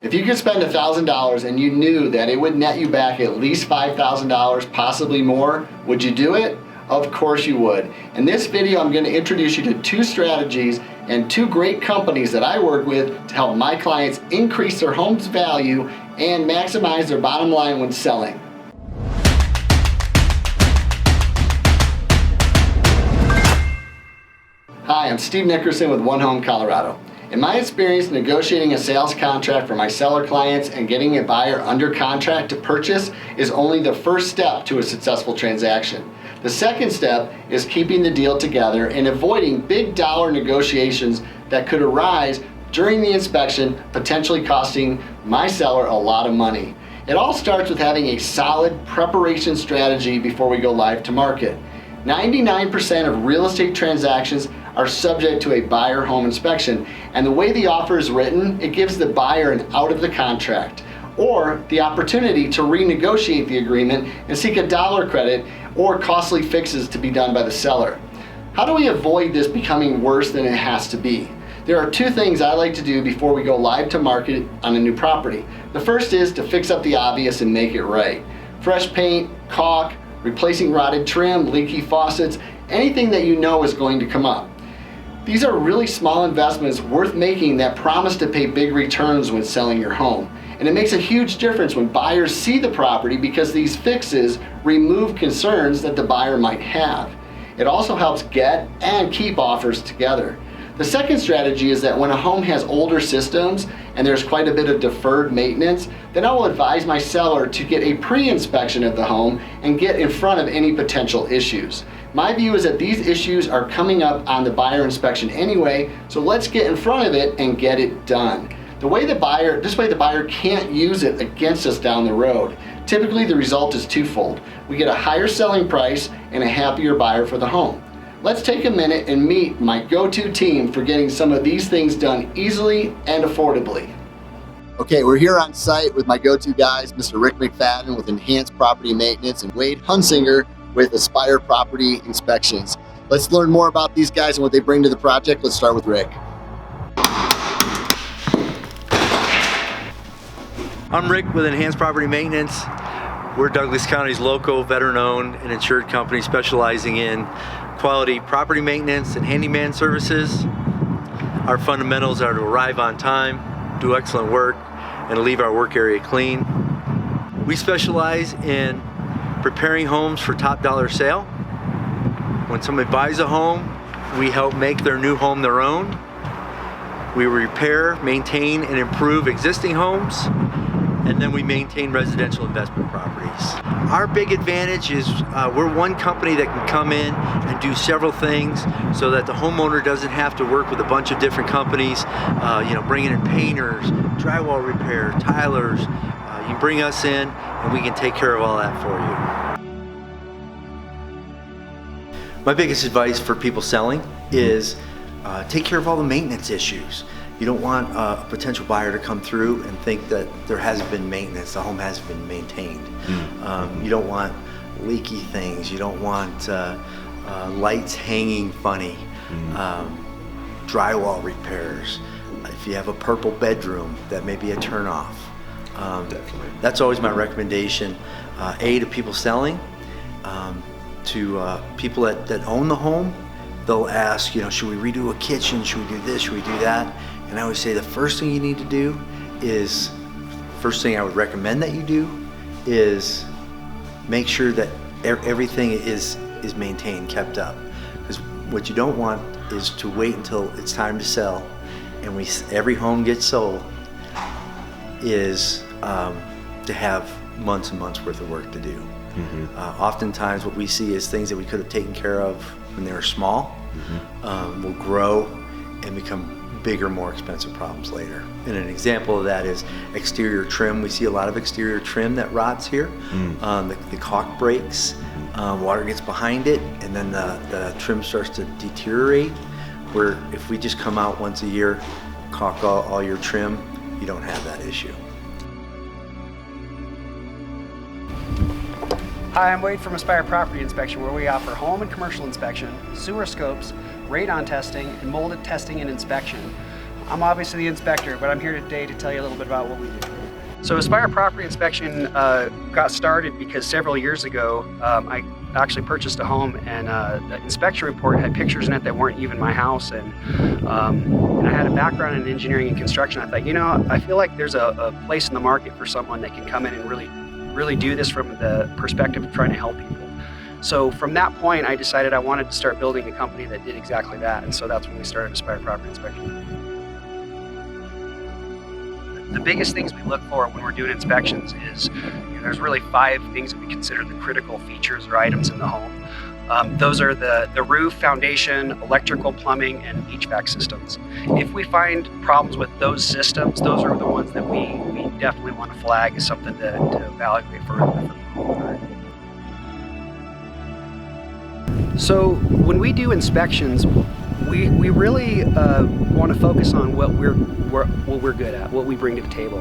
If you could spend $1,000 and you knew that it would net you back at least $5,000, possibly more, would you do it? Of course you would. In this video, I'm going to introduce you to 2 strategies and 2 great companies that I work with to help my clients increase their home's value and maximize their bottom line when selling. Hi, I'm Steve Nickerson with OneHome, Colorado. In my experience, negotiating a sales contract for my seller clients and getting a buyer under contract to purchase is only the first step to a successful transaction. The second step is keeping the deal together and avoiding big dollar negotiations that could arise during the inspection, potentially costing my seller a lot of money. It all starts with having a solid preparation strategy before we go live to market. 99% of real estate transactions are subject to a buyer home inspection, and the way the offer is written, it gives the buyer an out of the contract or the opportunity to renegotiate the agreement and seek a dollar credit or costly fixes to be done by the seller. How do we avoid this becoming worse than it has to be? There are 2 things I like to do before we go live to market on a new property. The first is to fix up the obvious and make it right. Fresh paint, caulk, replacing rotted trim, leaky faucets, anything that you know is going to come up. These are really small investments worth making that promise to pay big returns when selling your home. And it makes a huge difference when buyers see the property because these fixes remove concerns that the buyer might have. It also helps get and keep offers together. The second strategy is that when a home has older systems and there's quite a bit of deferred maintenance, then I will advise my seller to get a pre-inspection of the home and get in front of any potential issues. My view is that these issues are coming up on the buyer inspection anyway, so let's get in front of it and get it done. This way the buyer can't use it against us down the road. Typically the result is twofold. We get a higher selling price and a happier buyer for the home. Let's take a minute and meet my go-to team for getting some of these things done easily and affordably. Okay, we're here on site with my go-to guys, Mr. Rick McFadden with Enhanced Property Maintenance and Wade Hunsinger with Aspire Property Inspections. Let's learn more about these guys and what they bring to the project. Let's start with Rick. I'm Rick with Enhanced Property Maintenance. We're Douglas County's local, veteran-owned and insured company specializing in quality property maintenance and handyman services. Our fundamentals are to arrive on time, do excellent work, and to leave our work area clean. We specialize in preparing homes for top dollar sale. When somebody buys a home, we help make their new home their own. We repair, maintain, and improve existing homes, and then we maintain residential investment properties. Our big advantage is we're one company that can come in and do several things so that the homeowner doesn't have to work with a bunch of different companies, bringing in painters, drywall repair, tilers. You can bring us in and we can take care of all that for you. My biggest advice for people selling is take care of all the maintenance issues. You don't want a potential buyer to come through and think that there hasn't been maintenance, the home hasn't been maintained. You don't want leaky things, you don't want lights hanging funny, drywall repairs. If you have a purple bedroom, that may be a turnoff. That's always my recommendation, to people selling, to people that own the home. They'll ask, should we redo a kitchen? Should we do this? Should we do that? And I always say the first thing you need to do is, first thing I would recommend that you do is make sure that everything is maintained, kept up. Because what you don't want is to wait until it's time to sell and every home gets sold is to have months and months worth of work to do. Oftentimes what we see is things that we could have taken care of when they were small will grow and become bigger, more expensive problems later. And an example of that is exterior trim. We see a lot of exterior trim that rots here. The caulk breaks, water gets behind it, and then the trim starts to deteriorate, where if we just come out once a year, caulk all your trim, you don't have that issue. Hi, I'm Wade from Aspire Property Inspection, where we offer home and commercial inspection, sewer scopes, radon testing, and molded testing and inspection. I'm obviously the inspector, but I'm here today to tell you a little bit about what we do. So Aspire Property Inspection got started because several years ago I actually purchased a home, and the inspection report had pictures in it that weren't even my house, and I had a background in engineering and construction. I thought, you know, I feel like there's a place in the market for someone that can come in and really do this from the perspective of trying to help people. So from that point, I decided I wanted to start building a company that did exactly that, and so that's when we started Aspire Property Inspection. The biggest things we look for when we're doing inspections is, there's really 5 things that we consider the critical features or items in the home. Those are the roof, foundation, electrical, plumbing, and HVAC systems. If we find problems with those systems, those are the ones that we definitely want to flag as something to evaluate for the homeowner. So when we do inspections, we really want to focus on what we're good at, what we bring to the table.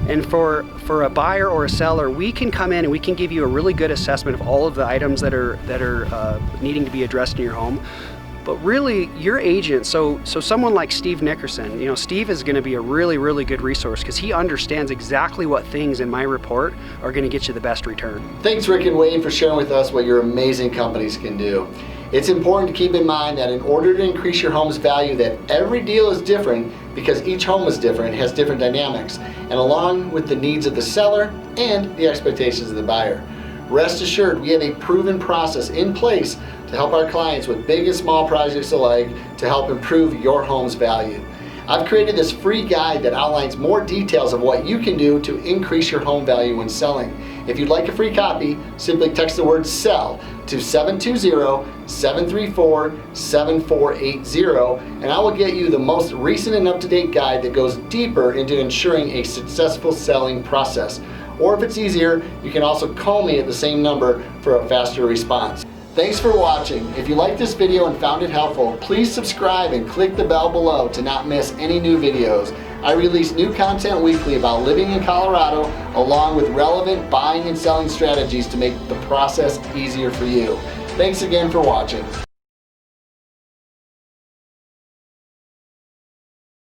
And for a buyer or a seller, we can come in and we can give you a really good assessment of all of the items that are needing to be addressed in your home. But really, your agent, so someone like Steve Nickerson, Steve is going to be a really good resource because he understands exactly what things in my report are going to get you the best return. Thanks, Rick and Wade, for sharing with us what your amazing companies can do. It's important to keep in mind that in order to increase your home's value, that every deal is different because each home is different, has different dynamics, and along with the needs of the seller and the expectations of the buyer. Rest assured, we have a proven process in place to help our clients with big and small projects alike to help improve your home's value. I've created this free guide that outlines more details of what you can do to increase your home value when selling. If you'd like a free copy, simply text the word SELL to 720-734-7480, and I will get you the most recent and up-to-date guide that goes deeper into ensuring a successful selling process. Or if it's easier, you can also call me at the same number for a faster response. Thanks for watching. If you liked this video and found it helpful, please subscribe and click the bell below to not miss any new videos. I release new content weekly about living in Colorado, along with relevant buying and selling strategies to make the process easier for you. Thanks again for watching.